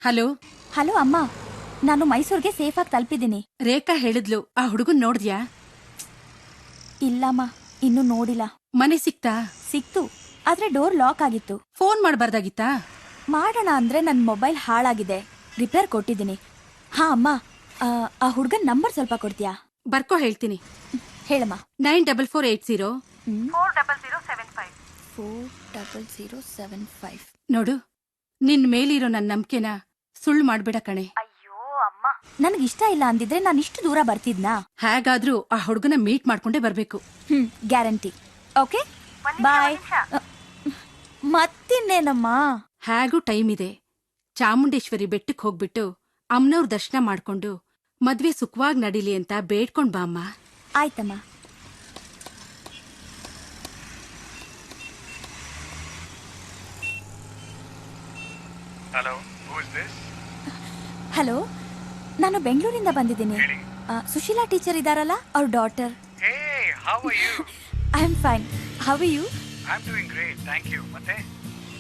Hello hello ಅಮ್ಮ, ನಾನು ಮೈಸೂರಿಗೆ ಸೇಫ್ ಆಗಿ ತಲುಪಿದ್ದೀನಿ. ರೇಖಾ ಹೇಳಿದ್ಲು, ಆ ಹುಡುಗನ್ ನೋಡಿದ್ಯಾ? ಇಲ್ಲಮ್ಮ, ಇನ್ನೂ ನೋಡಿಲ್ಲ. ಮನೆ ಸಿಕ್ತಾ? ಸಿಕ್ತು, ಆದ್ರೆ ಡೋರ್ ಲಾಕ್ ಆಗಿತ್ತು. ಫೋನ್ ಮಾಡಬಾರ್ದಾಗಿತ್ತಾ? ಮಾಡೋಣ ಅಂದ್ರೆ ನನ್ನ ಮೊಬೈಲ್ ಹಾಳಾಗಿದೆ, ರಿಪೇರ್ ಕೊಟ್ಟಿದ್ದೀನಿ. ಹಾ ಅಮ್ಮ, ಆ ಹುಡುಗನ್ ನಂಬರ್ ಸ್ವಲ್ಪ ಕೊಡ್ತೀಯಾ? ಬರ್ಕೋ ಹೇಳ್ತೀನಿ. ಹೇಳಮ್ಮ. 9448040075. 40075. ನೋಡು, ನಿನ್ ಮೇಲಿರೋ ನನ್ನ ನಂಬಿಕೆನ ಸುಳ್ಳು ಮಾಡ್ಬೇಡ ಕಣೆ. ಅಯ್ಯೋ ಅಮ್ಮ, ನನಗಿಷ್ಟ ಇಲ್ಲ ಅಂದಿದ್ರೆ ನಾನು ಇಷ್ಟು ದೂರ ಬರ್ತಿದ್ನಾ? ಹೇಗಾದ್ರೂ ಆ ಹುಡುಗನ ಮೀಟ್ ಮಾಡ್ಕೊಂಡೇ ಬರ್ಬೇಕು. ಗ್ಯಾರಂಟಿ. Okay bye. ಮತ್ತಿನ್ನೇನಮ್ಮ? ಹೇಗೂ ಟೈಮ್ ಇದೆ. ಚಾಮುಂಡೇಶ್ವರಿ ಬೆಟ್ಟಕ್ಕೆ ಹೋಗ್ಬಿಟ್ಟು ಅಮ್ಮನವ್ರ ದರ್ಶನ ಮಾಡ್ಕೊಂಡು ಮದ್ವೆ ಸುಖವಾಗಿ ನಡೀಲಿ ಅಂತ ಬೇಡ್ಕೊಂಡ್ ಬಾ ಅಮ್ಮ. ಆಯ್ತಮ್ಮ. ಹಲೋ, ನಾನು ಬೆಂಗಳೂರಿಂದ ಬಂದಿದ್ದೀನಿ. ಸುಶೀಲಾ ಟೀಚರ್ ಇದಾರಲ್ಲ, ಅವ್ರ daughter. I am fine. How are you?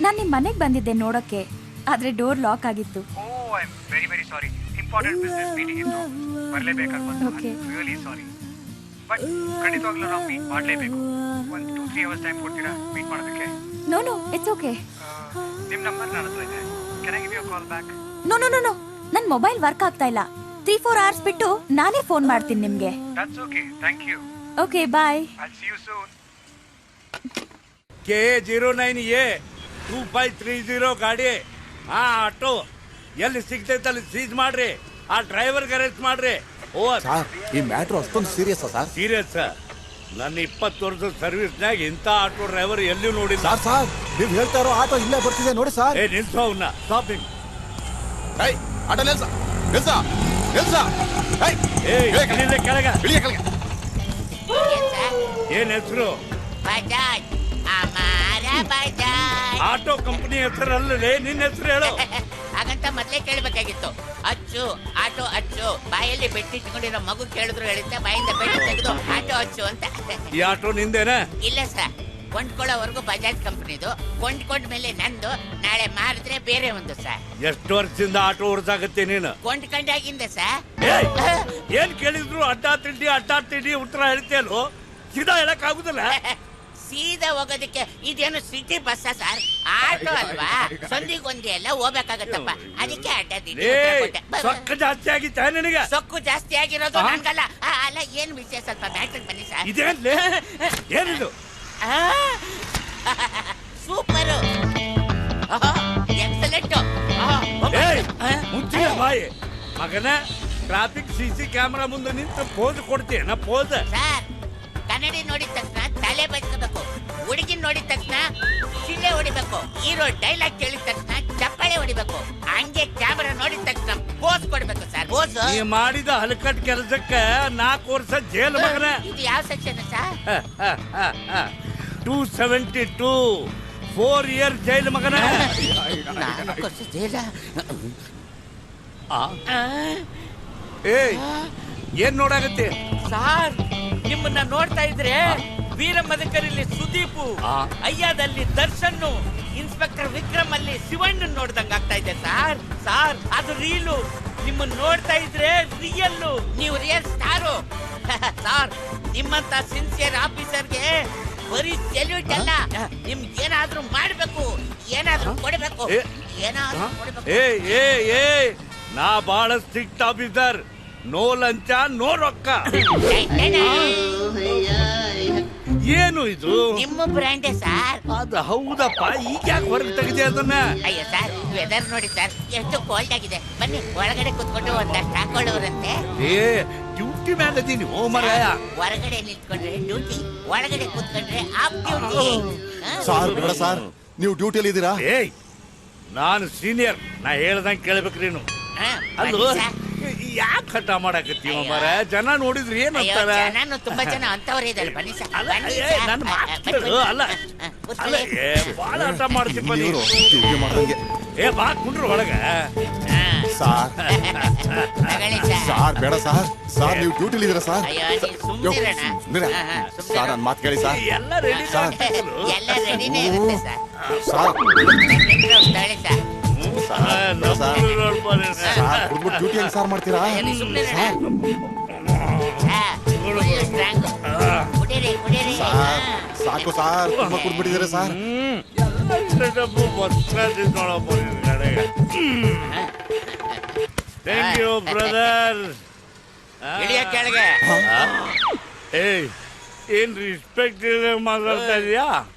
ನಾನು ನಿಮ್ಮ ಮನೆಗೆ ಬಂದಿದ್ದೆ ನೋಡೋಕೆ, ಆದ್ರೆ ಡೋರ್ ಲಾಕ್ ಆಗಿತ್ತು. Okay. No no, it's okay. No no no no, ನನ್ ಮೊಬೈಲ್ ವರ್ಕ್ ಆಗ್ತಾ ಇಲ್ಲ. 3-4 hours ಬಿಟ್ಟು ನಾನೇ ಫೋನ್ ಮಾಡ್ತೀನಿ ನಿಮ್ಗೆ. Okay bye. KA09A2530 ಗಾಡಿ. ಆಟೋ ಎಲ್ಲಿ ಸಿಗ್ತೈತೆ ಅಲ್ಲಿ ಸೀಜ್ ಮಾಡ್ರಿ. ಆ ಡ್ರೈವರ್ಗೆ ಅರೆಸ್ಟ್ ಮಾಡ್ರಿ. ಈ ಮ್ಯಾಟ್ರ್ ಅಷ್ಟೊಂದು ಸೀರಿಯಸ್ ಸರ್? ಸೀರಿಯಸ್. ನನ್ನ 20 ವರ್ಷದ ಸರ್ವಿಸ್ನಾಗ ಇಂಥ ಆಟೋ ಡ್ರೈವರ್ ಎಲ್ಲಿಯೂ ನೋಡಿಲ್ಲ. ಸರ್ ನೀವು ಹೇಳ್ತಾ ಇರೋ ಆಟೋ ಇಲ್ಲೇ ಬರ್ತಿದೆ ನೋಡಿ ಸರ್. ನಿಲ್ಸೋ ಅವನ್ನ. ಸ್ಟಾಪಿಂಗ್. ಆಟೋ ನಿಲ್ಸ ನಿಲ್ಸ ನಿಲ್ಸ. ಕೆಳಗ ಏನ್ ಹೆಸರು? ಬಜಾಜ್. ಅಮಾರ ಬಜಾಜ್. ಆಟೋ ಕಂಪನಿ ಹೆಸರಲ್ಲೇ ನಿನ್ನ ಹೆಸರು ಹೇಳು. ಹಾಗಂತ ಮೊದ್ಲೇ ಕೇಳ್ಬೇಕಾಗಿತ್ತು. ಅಚ್ಚು ಆಟೋ ಅಚ್ಚು. ಬಾಯಲ್ಲಿ ಬೆಟ್ಟಿಟ್ಕೊಂಡಿರೋ ಮಗು ಕೇಳಿದ್ರು ಹೇಳಿದ್ದೆ, ಬಾಯಿಂದ ಬೆಟ್ಟು ತೆಗೆದು ಆಟೋ ಅಚ್ಚು ಅಂತ. ಈ ಆಟೋ ನಿಂದೇನಾ? ಇಲ್ಲ ಸರ್, ಕೊಂಡ್ಕೊಳ್ಳೋವರೆಗೂ ಬಜಾಜ್ ಕಂಪನಿದು, ಕೊಂಡ್ಕೊಂಡ್ಮೇಲೆ ನಂದು. ನಾಳೆ ಮಾರಿದ್ರೆ ಬೇರೆ ಒಂದು ಸರ್. ಎಷ್ಟು ವರ್ಷದಿಂದ ಆಟೋ ಓಡಿಸಾಗತ್ತೆ ನೀನು? ಕೊಂಡ್ಕೊಂಡಾಗಿಂದ ಸರ್. ಏನ್ ಕೇಳಿದ್ರು ಅಡ್ಡ ತಿಂಡಿ ಉತ್ತರ ಹೇಳ್ತೇನು? ಸೀದಾ ಹೇಳಕ್ ಆಗುದಿಲ್ಲ. ಸೀದಾ ಹೋಗೋದಕ್ಕೆ ಇದೇನು ಸಿಟಿ ಬಸ್ ಸರ್? ಆಟೋ ಅಲ್ವಾ, ಸಂದಿಗೊಂದಿ ಎಲ್ಲ ಹೋಗ್ಬೇಕಾಗತ್ತಪ್ಪ, ಅದಕ್ಕೆ ಅಡ್ಡ ತಿಂಡಿ ಕೊಟ್ಟೆ. ಸೊಕ್ಕ ಜಾಸ್ತಿ ಆಗಿತ್ತ ನಿನಗೆ? ಸೊಕ್ಕು ಜಾಸ್ತಿ ಆಗಿರೋದು ನನ್ಗಲ್ಲ. ಅಲ್ಲ, ಏನ್ ವಿಷಯ? ಸ್ವಲ್ಪ ಮ್ಯಾಟ್ರಿಗೆ ಬನ್ನಿ ಸರ್. ಇದೇನ್ಲೇ? ಏನಿದು? Super, excellent. ಮುಚ್ಚಿನ ಬಾಯಿ ಮಗನ. ಟ್ರಾಫಿಕ್ CC ಕ್ಯಾಮೆರಾ ಮುಂದೆ ನಿಂತು ಪೋಸ್ ಕೊಡ್ತೀಯ ಪೋಸ್? ಸರ್, ಕನ್ನಡಿ ನೋಡಿದ ತಕ್ಷಣ ತಲೆ ಬಚ್ಕೋಬೇಕು, ಹುಡುಗಿನ ನೋಡಿದ ತಕ್ಷಣ ಶಿಲೆ ಹೊಡಿಬೇಕು, ಹೀರೋ ಡೈಲಾಗ್ ಕೇಳಿದ ತಕ್ಷಣ ಚಪ್ಪಾಳೆ ಹೊಡಿಬೇಕು, ಹಂಗೆ ಕ್ಯಾಮೆರಾ ನೋಡಿದ ತಕ್ಷಣ ಪೋಸ್ ಕೊಡ್ಬೇಕು ಸರ್. ಪೋಸ್ ನೀ ಮಾಡಿದ ಹಲಕಟ್ ಕೆಲಸಕ್ಕೆ 4 ವರ್ಷ ಜೈಲು ಮಗನ. ಇದು ಯಾವ ಸೆಕ್ಷನ್ ಸರ್? 272 4 years ಜೈಲು ಮಗನ. 4 ವರ್ಷ ಜೈಲ? ಏನ್ ನೋಡಾಗತ್ತೆ ಸಾರ್? ನಿಮ್ಮನ್ನ ನೋಡ್ತಾ ಇದ್ರೆ ವೀರ ಮದಕರಿಲಿ ಸುದೀಪು, ಅಯ್ಯದಲ್ಲಿ ದರ್ಶನ್, ಇನ್ಸ್ಪೆಕ್ಟರ್ ವಿಕ್ರಮ್ ಅಲ್ಲಿ ಶಿವಣ್ಣ ನೋಡ್ದಂಗ ಆಗ್ತಾ ಇದೆ ಸಾರ್. ಸಾರ್, ಅದು ರೀಲು. ನಿಮ್ಮನ್ನ ನೋಡ್ತಾ ಇದ್ರೆ ರಿಯಲ್ಲು. ನೀವು ರಿಯಲ್ ಸ್ಟಾರು ಸಾರ್. ನಿಮ್ಮಂತ ಸಿನ್ಸಿಯರ್ ಆಫೀಸರ್ಗೆ ಬರೀ ಸೆಲ್ಯೂಟ್ ಅಲ್ಲ, ನಿಮ್ಗೆ ಏನಾದ್ರೂ ಮಾಡ್ಬೇಕು, ಏನಾದ್ರೂ ಕೊಡ್ಬೇಕು, ಏನಾದ್ರೂ ಕೊಡ್ಬೇಕು. ನಾ ಬಹಳ ಸ್ಟ್ರಿಕ್ಟ್ ಆಫೀಸರ್. ನೋ ಲಂಚ, ನೋ ರೊಕ್ಕ. ಏನು ಇದು? ನಿಮ್ಮ ಬ್ರ್ಯಾಂಡೆ ಸರ್. ಅದು ಹೌದಪ್ಪ. ಈಗ ಯಾಕೆ ಹೊರಗೆ ತೆಗೆದೆ ಅದನ್ನ? ಅಯ್ಯೋ ಸರ್, ವೆದರ್ ನೋಡಿ ಸರ್, ಎಷ್ಟು ಕೋಲ್ಡ್ ಆಗಿದೆ. ಬನ್ನಿ ಒಳಗಡೆ ಕುತ್ಕೊಂಡು ಒಂದಷ್ಟು ಹಾಕೊಳ್ಳೋರಂತೆ. ಡ್ಯೂಟಿ ಮ್ಯಾಲ ಇದೀನಿ. ಓ ಮರಾಯ, ಹೊರಗಡೆ ನಿಂತ್ಕೊಂಡ್ರೆ ಡ್ಯೂಟಿ, ಒಳಗಡೆ ಕುತ್ಕೊಂಡ್ರೆ ಆಫ್ ಡ್ಯೂಟಿ. ಸಾರ್ ಬೇಡ ಸಾರ್, ನೀವು ಡ್ಯೂಟಿಯಲ್ಲಿ ಇದ್ದೀರಾ? ನಾನು ಸೀನಿಯರ್, ನಾ ಹೇಳ್ದಂಗೆ ಕೇಳ್ಬೇಕು ನೀನು. ಅಲ್ಲೋ, ಯಾಕೆ ಹಠ ಮಾಡಕತ್ತೀವ ಮರ? ಜನ ನೋಡಿದ್ರಿ ಏನಂತಾರ? ನಾನು ತುಂಬಾ ಜನ ಅಂತವರೇ ಇದ್ದಾರೆ. ಬನ್ನಿ ಸರ್. ನನ್ನ ಮಾತು ಅಲ್ಲ ಅಲ್ಲ, ಬಾಳ ಹಠ ಮಾಡ್ತೀಪ್ಪ ನೀನು. ಬಾ ಕುಂಡ್ರು ಒಳಗ. ಸಾರ್ ಸಾರ್ ಬೇಡ ಸಾರ್. ಸಾರ್ ನೀವು ಡ್ಯೂಟಿಲಿ ಇದ್ದೀರಾ ಸರ್? ಸಾರ್ ನನ್ನ ಮಾತು ಕೇಳಿ ಸರ್. ಎಲ್ಲ ರೆಡಿ ಎಲ್ಲ ರೆಡಿನೇ ಇರುತ್ತೆ ಸರ್. ಸಾರ್ ಸರ್ ಸಾರ್ ಕುಡ್ಬಿಟ್ಟು ಡ್ಯೂಟಿ ಹೆಂಗ್ ಸಾರ್ ಮಾಡ್ತೀರಾ ಸಾರ್ ಸಾಕು ಸಾರ್ ತುಂಬಾ ಕುಡ್ಬಿಟ್ಟಿದ್ದೀರಾ ಸಾರ್ ಥ್ಯಾಂಕ್ ಯು ಬ್ರದರ್. ಇಳಿಯ ಕೆಳಗೆ. ಏಯ್ ಏನ್ ರೆಸ್ಪೆಕ್ಟ್ ಇಲ್ಲ ಮಾತಾಡ್ತಾ ಇದೀಯಾ?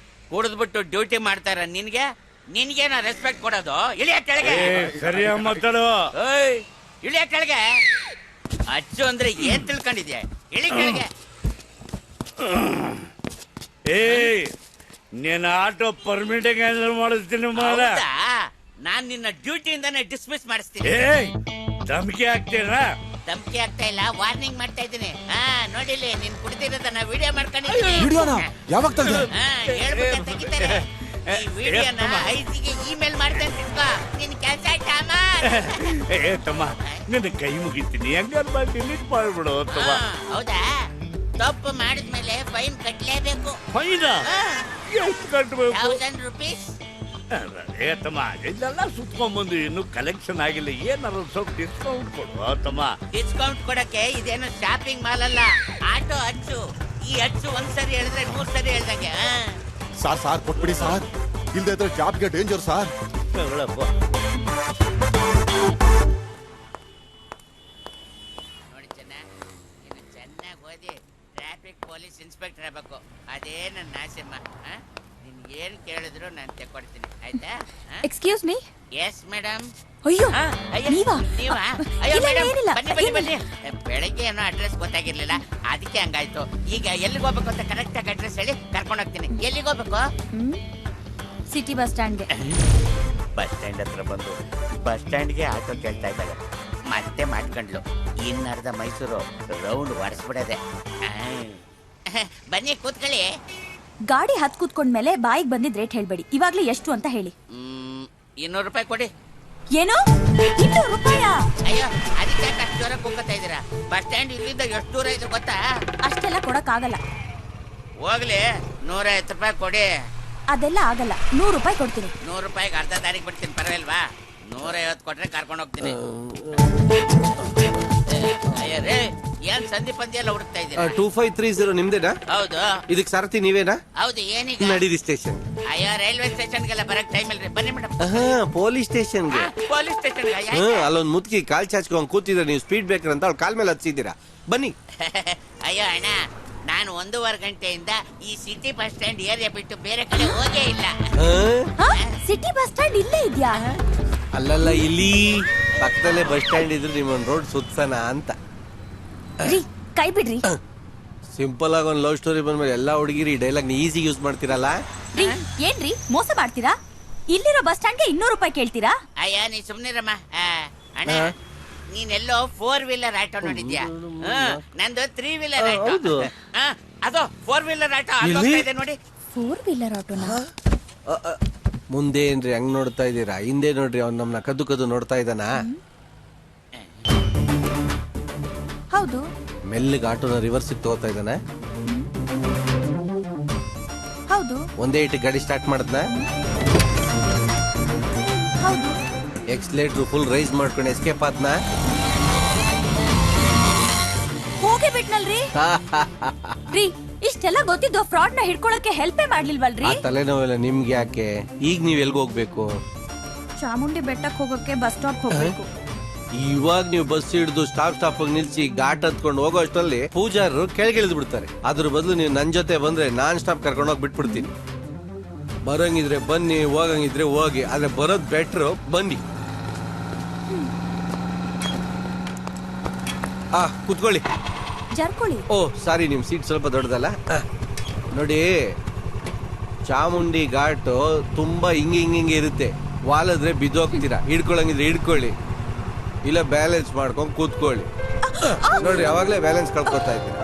ಕುಡಿದ್ಬಿಟ್ಟು ಡ್ಯೂಟಿ ಮಾಡ್ತಾರ ನಿನ್ಗೇನ ರೆಸ್ಪೆಕ್ಟ್ ಕೊಡೋದು? ಇಳಿಯ ಕೆಳಗೆ. ಸರಿಯಾಗಿ ಮಾತಾಡು. ಏಯ್ ಇಳಿಯ ಕೆಳಗೆ. ಅಚ್ಚು ಅಂದ್ರೆ ಏನ್ ತಿಳ್ಕೊಂಡಿದ್ಯಾ? ಇಳಿ ಕೆಳಗೆ. ಏಯ್ ನೀನ್ ಆಟೋ ಪರ್ಮಿಟ್ ಕ್ಯಾನ್ಸಲ್ ಮಾಡಿಸ್ತೀನಿ ಮಾಡ. ಹೌದಾ? ನಾನ್ ನಿನ್ನ ಡ್ಯೂಟಿಯಿಂದಾನೇ ಡಿಸ್ಮಿಸ್ ಮಾಡಿಸ್ತೀನಿ. ಏಯ್ ಧಮಕಿ ಹಾಕ್ತೀರಾ? ಧಮಕಿ ಆಗ್ತಾ ಇಲ್ಲ, ವಾರ್ನಿಂಗ್ ಮಾಡ್ತಾ ಇದ್ದೀನಿ. ನೋಡಿಲಿ ನೀನ್ ಕುಡಿದಿರೋದನ್ನ ವಿಡಿಯೋ ಮಾಡ್ಕೊಂಡಿದ್ದೀನಿ. ವಿಡಿಯೋನ ಯಾವಾಗ ತೆಗ್ದೆ? ಹೇಳ್ಬಿಟ್ಟು ತೆಗಿತಾರೆ. ಈ ವಿಡಿಯೋನ ಐಸಿಗೆ ಇಮೇಲ್ ಮಾಡ್ತೇನೆ ತಿಳ್ಕೊ. ನಿನ್ ಕೆಲಸ ಆಯ್ತಮ್ಮ. ಏ ತಮ್ಮ ನಿನ್ನ ಕೈ ಮುಗಿತೀನಿ, ಹಂಗಾರ್ ಬಾ ಡಿಲೀಟ್ ಮಾಡ್ಬಿಡು ತಮ್ಮ. ಹೌದಾ? ತಪ್ಪು ಮಾಡಿದ್ಮೇಲೆ ಫೈನ್ ಕಟ್ಲೇಬೇಕು. ಫೈನ ಎಷ್ಟು ಕಟ್ಟಬೇಕು? 1000 rupees. ಏ ತಮ್ಮ ಇದೆಲ್ಲ ಸುತ್ಕೊಂಡ್ಬಂದು ಇನ್ನು ಕಲೆಕ್ಷನ್ ಆಗಿಲ್ಲ, ಏನಾದ್ರು ಸ್ವಲ್ಪ ಡಿಸ್ಕೌಂಟ್ ಕೊಡು ತಮ್ಮ. ಡಿಸ್ಕೌಂಟ್ ಕೊಡಕ್ಕೆ ಇದೇನು ಶಾಪಿಂಗ್ ಮಾಲ್ ಅಲ್ಲ, ಆಟೋ ಅಚ್ಚು. ಈ ಅಚ್ಚು ಒಂದ್ಸರಿ ಹೇಳಿದ್ರೆ 100 ಸರಿ ಹೇಳ್ದಂಗೆ. ಸಾರ್ ಸಾರ್ ಕೊಟ್ಬಿಡಿ ಸಾರ್, ಇಲ್ದೇ ಇದ್ರೆ ಜಾಬ್ಗೆ ಡೇಂಜರ್ ಸಾರ್. ತಗೊಳಪ್ಪ. ನೋಡಿ ಚೆನ್ನ, ನೀನು ಚೆನ್ನಾಗಿ ಓದಿ ಟ್ರಾಫಿಕ್ ಪೊಲೀಸ್ ಇನ್ಸ್ಪೆಕ್ಟರ್ ಆಗ್ಬೇಕು. ಅದೇ ನನ್ನ ಆಸೆಮ್ಮ. ನಿನ್ ಏನ್ ಕೇಳಿದ್ರು ನಾನು ತೆಕ್ಕೊಡ್ತೀನಿ, ಆಯ್ತಾ? Excuse me. Yes madam. ಅಯ್ಯೋ ನೀವಾ? ಅಯ್ಯೋ ಇಲ್ಲ, ಮೇಡಮ್ ಏನಿಲ್ಲ, ಬನ್ನಿ. ಬೆಳಗ್ಗೆ ಏನೋ ಅಡ್ರೆಸ್ ಗೊತ್ತಾಗಿರ್ಲಿಲ್ಲ, ಅದಕ್ಕೆ ಹಂಗಾಯ್ತು. ಈಗ ಎಲ್ಲಿಗೆ ಹೋಗ್ಬೇಕು ಅಂತ ಕರೆಕ್ಟ್ ಆಗಿ ಅಡ್ರೆಸ್ ಹೇಳಿ ಕರ್ಕೊಂಡು ಹೋಗ್ತೀನಿ. ಎಲ್ಲಿಗೆ ಹೋಗ್ಬೇಕು? ಸಿಟಿ ಬಸ್ ಸ್ಟ್ಯಾಂಡ್ಗೆ. ಬಸ್ ಸ್ಟ್ಯಾಂಡ್ ಹತ್ರ ಬಂದು ಬಸ್ ಸ್ಟ್ಯಾಂಡ್ಗೆ ಆಟೋ ಕೇಳ್ತಾ ಇದ್ದಾಳೆ. ಮತ್ತೆ ಮಾಡ್ಕೊಂಡ್ಲು. ಇನ್ನರ್ಧ ಮೈಸೂರು ರೌಂಡ್ ಹೊಡೆಸ್ಬಿಡದೆ. ಬನ್ನಿ ಕೂತ್ಕೊಳ್ಳಿ. ಗಾಡಿ ಹತ್ ಕೂತ್ಕೊಂಡ್ಮೇಲೆ ಬಾಯಿಗೆ ಬಂದಿದ್ ರೇಟ್ ಹೇಳ್ಬೇಡಿ, ಇವಾಗ್ಲೇ ಎಷ್ಟು ಅಂತ ಹೇಳಿ. 200 ರೂಪಾಯಿ ಕೊಡಿ. ಏನು 200 ರೂಪಾಯ? ಅಯ್ಯೋ ಅದಕ್ಕೆ ಯಾಕೆ ಅಷ್ಟು ದೂರ ಕೂಗ್ತಾ ಇದ್ದೀರಾ? ಬಸ್ ಸ್ಟ್ಯಾಂಡ್ ಇಲ್ಲಿಂದ ಎಷ್ಟು ದೂರ ಇದೆ ಗೊತ್ತಾ? ಅಷ್ಟೆಲ್ಲ ಕೊಡಕ್ ಆಗಲ್ಲ. ಹೋಗ್ಲಿ 150 ರೂಪಾಯಿ ಕೊಡಿ. ಅದೆಲ್ಲ ಆಗಲ್ಲ, 100 ರೂಪಾಯಿ ಕೊಡ್ತೀನಿ. 100 ರೂಪಾಯಿಗೆ ಅರ್ಧ ದಾರಿಗೆ ಬಿಡ್ತೀನಿ, ಪರವಾಗಿಲ್ವಾ? 150 ಕೊಟ್ರೆ ಕರ್ಕೊಂಡು ಹೋಗ್ತೀನಿ. ಅಯ್ಯ ರೇ, ಏನ್ ಸಂಧಿ ಪಂದ್ಯ ಎಲ್ಲ ಹುಡುಕ್ತಾ ಇದ್ದೀರಾ? 2530 ನಿಮ್ದೇನಾ? ಹೌದು. ಇದಕ್ ಸಾರಥಿ ನೀವೇನಾ? ಹೌದು. ಏನೀಗ? ನಡೀರಿ ಸ್ಟೇಷನ್. ಅಯ್ಯೋ ರೈಲ್ವೆ ಸ್ಟೇಷನ್ಗೆಲ್ಲ ಬರಕ್ ಟೈಮ್ ಇಲ್ರಿ, ಬನ್ನಿ ಮೇಡಮ್. ಪೊಲೀಸ್ ಸ್ಟೇಷನ್ಗೆ. Police station? ಅಲ್ಲೊಂದ್ ಮುದ್ಕಿ ಕಾಲ್ ಚಾಚ್ಕೊಂಡ್ ಕೂತಿದ್ರೆ ನೀವು ಸ್ಪೀಡ್ ಬ್ರೇಕರ್ ಅಂತ ಅವ್ಳ ಕಾಲ್ ಮೇಲೆ ಹಚ್ಚಿದ್ದೀರಾ. ಬನ್ನಿ. ಅಯ್ಯೋ ಅಣ್ಣ, ನಾನು 1.5 ಗಂಟೆಯಿಂದ ಈ ಸಿಟಿ ಬಸ್ ಸ್ಟ್ಯಾಂಡ್ ಏರಿಯಾ ಬಿಟ್ಟು ಬೇರೆ ಕಡೆ ಹೋಗೇ ಇಲ್ಲ. ಸಿಟಿ ಬಸ್ ಸ್ಟ್ಯಾಂಡ್ ಇಲ್ಲೇ ಇದ್ಯಾ? ಅಲ್ಲಲ್ಲ, ಇಲ್ಲಿ ಪಕ್ಕದಲ್ಲೇ ಬಸ್ ಸ್ಟ್ಯಾಂಡ್ ಇದ್ರೆ ನಿಮ್ಮೊಂದ್ ರೋಡ್ ಸುತ್ತನ ಅಂತ. ರೀ ಕೈ ಬಿಡ್ರಿ. ಸಿಂಪಲ್ ಆಗಿ ಒಂದ್ ಲವ್ ಸ್ಟೋರಿ ಬಂದ್ಮೇಲೆ ಎಲ್ಲಾ ಹುಡುಗಿರಿ ಡೈಲಾಗ್ ಈಸಿ ಯೂಸ್ ಮಾಡ್ತೀರಲ್ಲ. ರೀ ಏನ್ರಿ ಮೋಸ ಮಾಡ್ತೀರಾ? ಇಲ್ಲಿರೋ ಬಸ್ ಸ್ಟ್ಯಾಂಡ್ಗೆ 200 ರೂಪಾಯಿ ಕೇಳ್ತೀರಾ? ಅಯ್ಯ ನೀ ಸುಮ್ನಿರಮ್ಮ. ಅಣ್ಣ ನೀನೆಲ್ಲೋ 4 ವೀಲರ್ ಆಟೋ ನೋಡಿದ್ಯಾ? ನಂದು 3 ವೀಲರ್ ಆಟೋ. ಹೌದು. ಅದು 4 ವೀಲರ್ ಆಟೋ ಅಲ್ಲೋಗ್ತಾ ಇದೆ ನೋಡಿ. 4 ವೀಲರ್ ಆಟೋನ? ಮುಂದೆ ಏನ್ರಿ ಹಂಗ್ ನೋಡ್ತಾ ಇದ್ದೀರಾ? ಹಿಂದೆ ನೋಡ್ರಿ, ಅವ್ನ್ ನಮ್ನ ಕದ್ದು ಕದ್ದು ನೋಡ್ತಾ ಇದ್ದಾನ. ಹೌದು. ಮೆಲ್ಲಿಗೆ ಆಟೋನ ರಿವರ್ಸ್ ತಗೋತಾ ಇದ್ದಾನೆ. ಹೌದು. ಒಂದೇ ಇಟ್ಟು ಗಾಡಿ ಸ್ಟಾರ್ಟ್ ಮಾಡದ್ನ. ಹೌದು. ಎಕ್ಸ್ಲೇಟರ್ ಫುಲ್ ರೈಸ್ ಮಾಡ್ಕೊಂಡು ಎಸ್ಕೇಪ್ ಆದ್ನ. ಹೋಗೇ ಬಿಟ್ನಲ್ರಿ. ರೀ ಇಷ್ಟೆಲ್ಲ ಗೊತ್ತಿದ್ದು ಫ್ರಾಡ್ ನ ಹಿಡ್ಕೊಳಕ್ಕೆ ಹೆಲ್ಪೇ ಮಾಡ್ಲಿಲ್ವಲ್ರಿ? ಆ ತಲೆನೋವೆಲ್ಲ ನಿಮ್ಗೆ ಯಾಕೆ? ಈಗ ನೀವ್ ಎಲ್ಗ ಹೋಗ್ಬೇಕು? ಚಾಮುಂಡಿ ಬೆಟ್ಟಕ್ಕೆ ಹೋಗಕ್ಕೆ ಬಸ್ ಸ್ಟಾಪ್ ಹೋಗ್ಬೇಕು. ಇವಾಗ ನೀವು ಬಸ್ ಹಿಡಿದು ಸ್ಟಾಪ್ ನಿಲ್ಸಿ ಘಾಟ್ ಹತ್ಕೊಂಡು ಹೋಗೋ ಅಷ್ಟರಲ್ಲಿ ಪೂಜಾರರು ಕೆಳಗಿಳಿದು ಬಿಡ್ತಾರೆ. ಅದ್ರ ಬದಲು ನೀವು ನನ್ ಜೊತೆ ಬಂದ್ರೆ ನಾನ್ ಸ್ಟಾಪ್ ಕರ್ಕೊಂಡು ಹೋಗಿ ಬಿಟ್ಬಿಡ್ತೀನಿ. ಬರಂಗಿದ್ರೆ ಬನ್ನಿ, ಹೋಗಂಗಿದ್ರೆ ಹೋಗಿ, ಆದ್ರೆ ಬರೋದ್ ಬೆಟ್ರು. ಬನ್ನಿ. ಕುತ್ಕೊಳ್ಳಿ. ಜರ್ಕೊಳ್ಳಿ. ಓ ಸಾರಿ, ನಿಮ್ ಸೀಟ್ ಸ್ವಲ್ಪ ದೊಡ್ಡದಲ್ಲ. ನೋಡಿ, ಚಾಮುಂಡಿ ಘಾಟು ತುಂಬಾ ಹಿಂಗೆ ಇರುತ್ತೆ. ವಾಲದ್ರೆ ಬಿದ್ದೋಗ್ತೀರಾ. ಹಿಡ್ಕೊಳಂಗಿದ್ರೆ ಹಿಡ್ಕೊಳ್ಳಿ, ಇಲ್ಲ ಬ್ಯಾಲೆನ್ಸ್ ಮಾಡ್ಕೊಂಡು ಕೂತ್ಕೊಳ್ಳಿ. ನೋಡ್ರಿ, ಅವಾಗ್ಲೇ ಬ್ಯಾಲೆನ್ಸ್ ಕಳ್ಕೊತಾ ಇದ್ದೀನಿ.